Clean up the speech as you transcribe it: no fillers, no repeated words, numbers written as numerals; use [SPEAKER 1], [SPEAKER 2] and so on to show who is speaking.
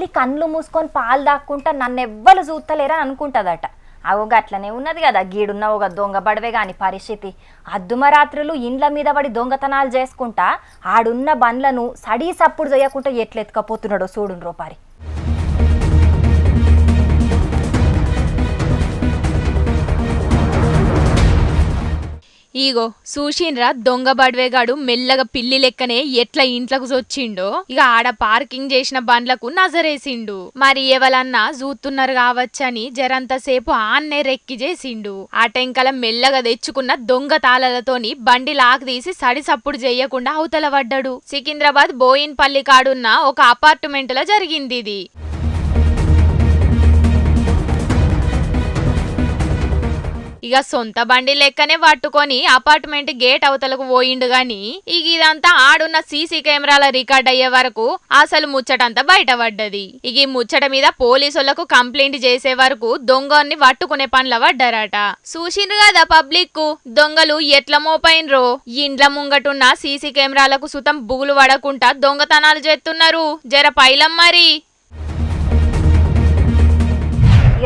[SPEAKER 1] ఉండి కండ్లు మూసుకొని పాలు దాక్కుంటా నన్నెవ్వరు చూస్తలేరని అనుకుంటుందట. అవు గట్లనే ఉన్నది కదా, గీడున్న ఒక దొంగ బడవే గాని పరిస్థితి. అద్దుమరాత్రులు ఇండ్ల మీద పడి దొంగతనాలు చేసుకుంటా ఆడున్న బండ్లను సడీ సప్పుడు చేయకుండా ఎట్లెత్తుకపోతున్నాడో చూడున్ రోపారి.
[SPEAKER 2] ఇగో చూసిండ్రా దొంగ బడ్వేగాడు మెల్లగా పిల్లి లెక్కనే ఎట్లా ఇంట్లోకి వచ్చిండో. ఇక ఆడ పార్కింగ్ చేసిన బండ్లకు నజరేసిండు. మరి ఎవలన్నా చూస్తున్నారు కావచ్చని జరంతసేపు ఆన్నే రెక్కి చేసిండు. ఆ టెంకల మెల్లగా తెచ్చుకున్న దొంగ తాళలతోని బండి లాక్ తీసి సడి సప్పుడు చెయ్యకుండా అవతల పడ్డాడు. సికింద్రాబాద్ బోయిన్పల్లి కాడున్న ఒక అపార్ట్మెంట్ లో జరిగింది ఇది. ఇక సొంత బండి లెక్కనే పట్టుకొని అపార్ట్మెంట్ గేట్ అవతలకు పోయిండు గాని ఇక ఇదంతా ఆడున్న సీసీ కెమెరాల రికార్డ్ అయ్యే వరకు అసలు ముచ్చటంతా బయటపడ్డది. ఇక ఈ ముచ్చట మీద పోలీసులకు కంప్లైంట్ చేసే వరకు దొంగని పట్టుకునే పనుల పడ్డారట. చూసిండ్రు కదా పబ్లిక్ దొంగలు ఎట్లా మోపైనరో. ఇండ్ల ముంగటున్న సీసీ కెమెరాలకు సుతం బుగులు పడకుండా దొంగతనాలు చేస్తున్నారు. జర పైలం మరి.